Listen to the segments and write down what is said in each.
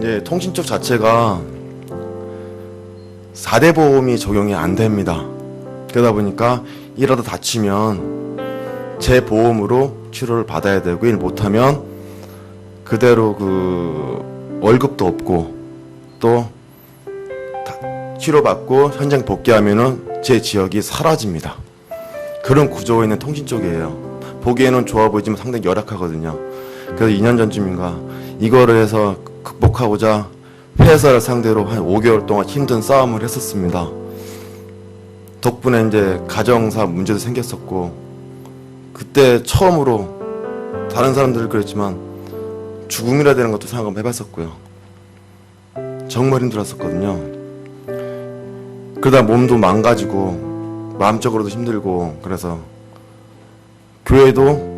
이제 통신 쪽 자체가 4대 보험이 적용이 안 됩니다. 그러다 보니까 이러다 다치면 제 보험으로 치료를 받아야 되고, 일 못하면 그대로 월급도 없고 또 치료받고 현장 복귀하면은 제 지역이 사라집니다. 그런 구조가 있는 통신 쪽이에요. 보기에는 좋아 보이지만 상당히 열악하거든요. 그래서 2년 전쯤인가 이거를 해서 극복하고자 회사를 상대로 한 5개월 동안 힘든 싸움을 했었습니다. 덕분에 이제 가정사 문제도 생겼었고, 그때 처음으로 다른 사람들은 그랬지만 죽음이라 되는 것도 생각 한번 해봤었고요. 정말 힘들었었거든요. 그러다 몸도 망가지고 마음적으로도 힘들고, 그래서 교회도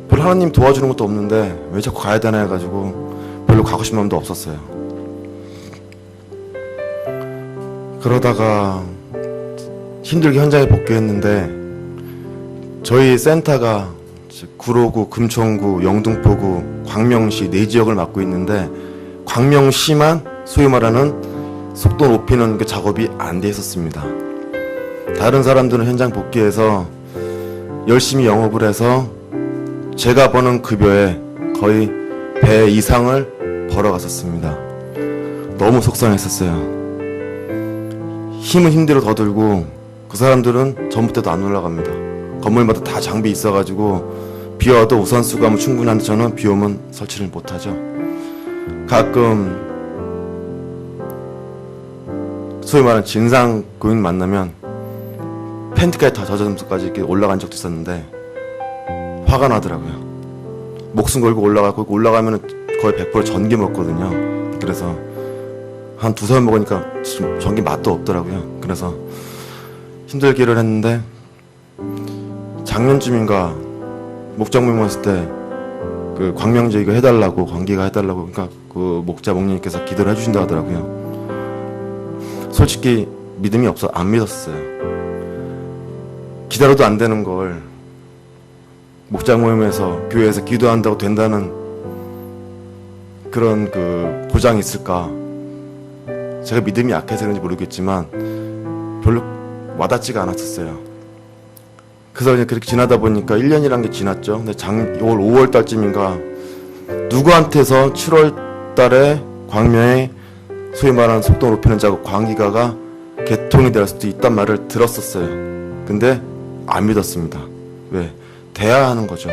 별 하나님 도와주는 것도 없는데 왜 자꾸 가야 되나 해가지고 별로 가고 싶은 마음도 없었어요. 그러다가 힘들게 현장에 복귀했는데, 저희 센터가 구로구, 금천구, 영등포구, 광명시 4지역을 맡고 있는데, 광명시만 소위 말하는 속도 높이는 그 작업이 안 돼 있었습니다. 다른 사람들은 현장 복귀해서 열심히 영업을 해서 제가 버는 급여에 거의 배 이상을 벌어갔었습니다. 너무 속상했었어요. 힘은 힘대로 더 들고, 그 사람들은 전부터도 안 올라갑니다. 건물마다 다 장비 있어가지고 비 와도 우산수가 충분한데 저는 비 오면 설치를 못하죠. 가끔 소위 말하는 진상고인 만나면 팬티까지 다 젖으면서까지 이렇게 올라간 적도 있었는데 화가 나더라고요. 목숨 걸고 올라가고, 올라가면 거의 100% 전기 먹거든요. 그래서 한 2살 먹으니까 전기 맛도 없더라고요. 그래서 힘들기를 했는데, 작년쯤인가 목장 모임했을 때 그 광명제 이거 해달라고, 관계가 해달라고, 그러니까 그 목자목님께서 기도를 해주신다 하더라고요. 솔직히 믿음이 안 믿었어요. 기다려도 안 되는 걸 목장 모임에서 교회에서 기도한다고 된다는 그런 보장이 있을까? 제가 믿음이 약해서 그런지 모르겠지만 별로 와닿지가 않았었어요. 그래서 이제 그렇게 지나다 보니까 1년이란 게 지났죠. 근데 올 5월 달쯤인가 누구한테서 7월 달에 광명에 소위 말하는 속도 높이는 작업 광기가가 개통이 될 수도 있단 말을 들었었어요. 근데 안 믿었습니다. 왜? 돼야 하는 거죠.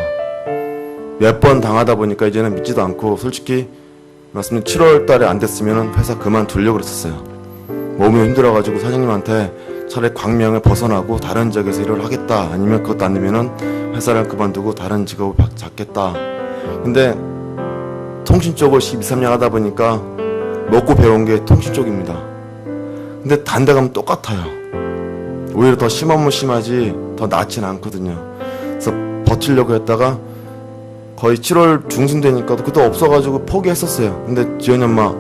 몇 번 당하다 보니까 이제는 믿지도 않고, 솔직히 말씀드린 7월 달에 안 됐으면 회사 그만두려고 그랬었어요. 몸이 힘들어가지고 사장님한테 차라리 광명을 벗어나고 다른 지역에서 일을 하겠다, 아니면 그것도 안 되면은 회사를 그만두고 다른 직업을 잡겠다. 근데 통신 쪽을 12, 13년 하다 보니까 먹고 배운 게 통신 쪽입니다. 근데 단대 가면 똑같아요. 오히려 더 심하면 심하지 더 낫진 않거든요. 그래서 버티려고 했다가 거의 7월 중순 되니까 그것도 없어가지고 포기했었어요. 근데 지연이 엄마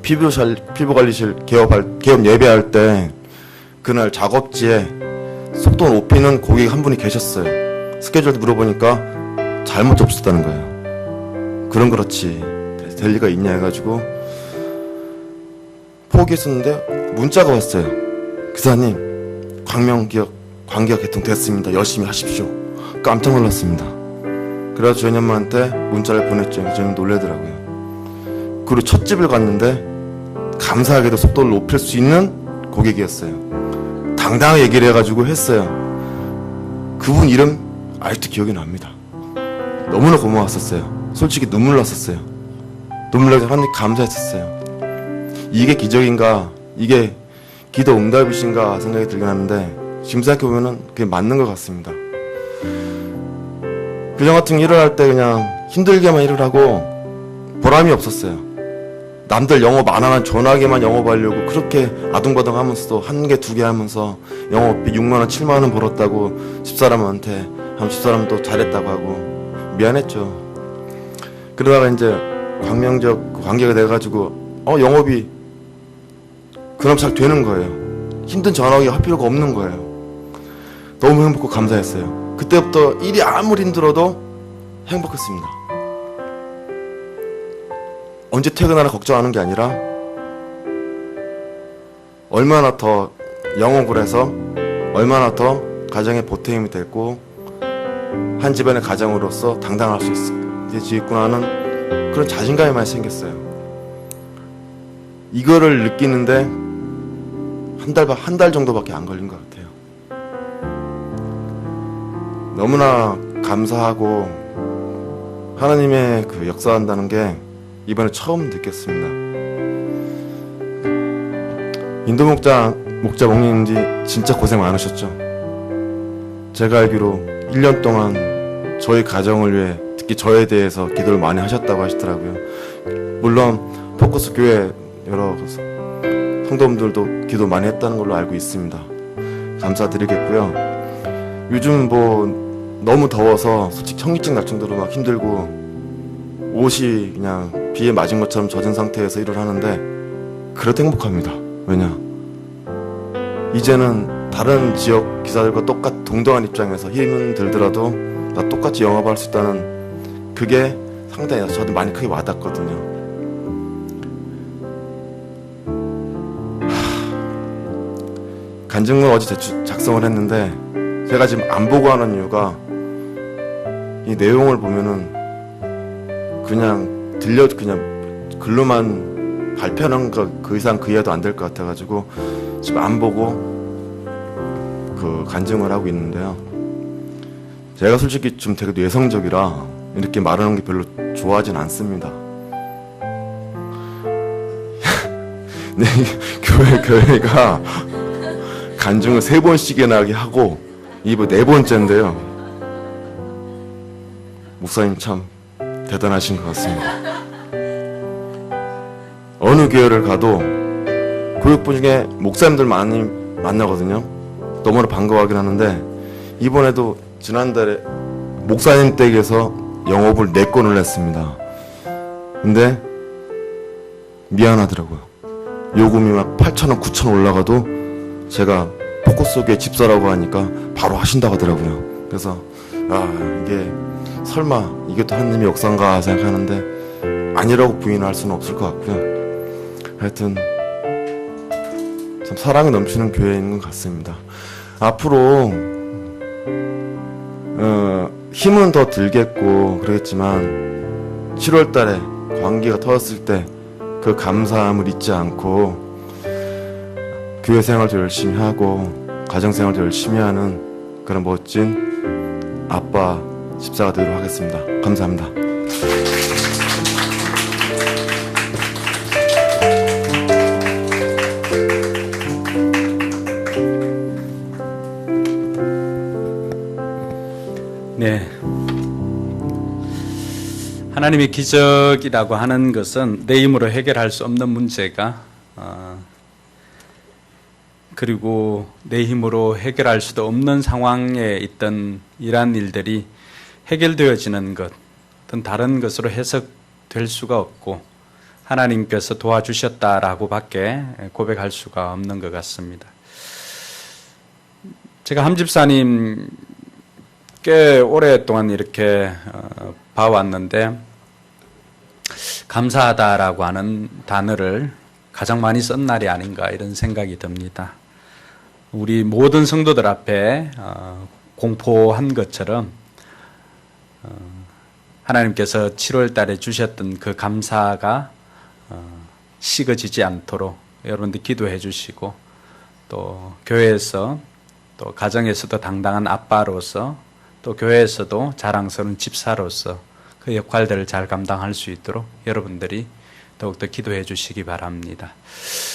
피부관리실 개업 예배할 때 그날 작업지에 속도 높이는 고객 한 분이 계셨어요. 스케줄도 물어보니까 잘못 접수했다는 거예요. 그럼 그렇지 될 리가 있냐 해가지고 포기했었는데 문자가 왔어요. 기사님, 광기가 개통됐습니다. 열심히 하십시오. 깜짝 놀랐습니다. 그래서 저희 엄마한테 문자를 보냈죠. 저는 놀래더라고요. 그리고 첫 집을 갔는데 감사하게도 속도를 높일 수 있는 고객이었어요. 당당하게 얘기를 해가지고 했어요. 그분 이름 아직도 기억이 납니다. 너무나 고마웠었어요. 솔직히 눈물 났었어요. 눈물 나서 하나님 감사했었어요. 이게 기적인가, 이게 기도 응답이신가 생각이 들긴 하는데, 지금 생각해보면은 그게 맞는 것 같습니다. 그전 같은 일을 할 때 그냥 힘들게만 일을 하고 보람이 없었어요. 남들 영업 안 하는 전화기만 영업하려고 그렇게 아둥바둥 하면서도 1개, 2개 하면서 영업비 6만원, 7만원 벌었다고 집사람한테 하면 집사람도 잘했다고 하고 미안했죠. 그러다가 이제 광명적 관계가 돼가지고 영업이 그럼 잘 되는 거예요. 힘든 전화기 할 필요가 없는 거예요. 너무 행복하고 감사했어요. 그때부터 일이 아무리 힘들어도 행복했습니다. 언제 퇴근하나 걱정하는 게 아니라 얼마나 더 영업을 해서 얼마나 더 가정의 보탬이 되고 한 집안의 가정으로서 당당할 수 있겠구나 하는 그런 자신감이 많이 생겼어요. 이거를 느끼는데 한 달 정도밖에 안 걸린 것 같아요. 너무나 감사하고 하나님의 그 역사한다는 게 이번에 처음 느꼈습니다. 인도 목자님들이 진짜 고생 많으셨죠. 제가 알기로 1년 동안 저희 가정을 위해, 특히 저에 대해서 기도를 많이 하셨다고 하시더라고요. 물론 포커스 교회 여러 성도분들도 기도 많이 했다는 걸로 알고 있습니다. 감사드리겠고요. 요즘 너무 더워서 솔직히 현기증 날 정도로 막 힘들고 옷이 그냥 비에 맞은 것처럼 젖은 상태에서 일을 하는데 그래도 행복합니다. 왜냐? 이제는 다른 지역 기사들과 동등한 입장에서 힘은 들더라도 나 똑같이 영업할 수 있다는 그게 상당히 저도 많이 크게 와닿거든요. 간증문 어제 작성을 했는데 제가 지금 안 보고 하는 이유가 이 내용을 보면은 그냥 글로만 발표하는 거 그 이상 그 이하도 안 될 것 같아가지고 지금 안 보고 그 간증을 하고 있는데요. 제가 솔직히 좀 되게 뇌성적이라 이렇게 말하는 게 별로 좋아하진 않습니다. 네, 교회가 간증을 3번씩이나 하고 이번 4번째인데요. 목사님 참 대단하신 것 같습니다. 어느 교회를 가도 교육부 중에 목사님들 많이 만나거든요. 너무나 반가워하긴 하는데 이번에도 지난달에 목사님 댁에서 영업을 4건을 했습니다. 근데 미안하더라고요. 요금이 막 8,000원, 9,000원 올라가도 제가 포커스 교회 집사라고 하니까 바로 하신다고 하더라고요. 그래서 이게 설마 이게 또 하나님의 역사인가 생각하는데 아니라고 부인할 수는 없을 것 같고요. 하여튼 참 사랑이 넘치는 교회인 것 같습니다. 앞으로 힘은 더 들겠고 그러겠지만 7월 달에 광기가 터졌을 때 그 감사함을 잊지 않고 교회 생활도 열심히 하고 가정 생활도 열심히 하는 그런 멋진 아빠 집사가 되도록 하겠습니다. 감사합니다. 네. 하나님의 기적이라고 하는 것은 내 힘으로 해결할 수 없는 문제가 그리고 내 힘으로 해결할 수도 없는 상황에 있던 이러한 일들이 해결되어지는 것, 어떤 다른 것으로 해석될 수가 없고 하나님께서 도와주셨다라고 밖에 고백할 수가 없는 것 같습니다. 제가 함집사님 꽤 오랫동안 이렇게 봐왔는데 감사하다라고 하는 단어를 가장 많이 쓴 날이 아닌가 이런 생각이 듭니다. 우리 모든 성도들 앞에 공포한 것처럼 하나님께서 7월 달에 주셨던 그 감사가 식어지지 않도록 여러분들 기도해 주시고 또 교회에서 또 가정에서도 당당한 아빠로서 또 교회에서도 자랑스러운 집사로서 그 역할들을 잘 감당할 수 있도록 여러분들이 더욱더 기도해 주시기 바랍니다.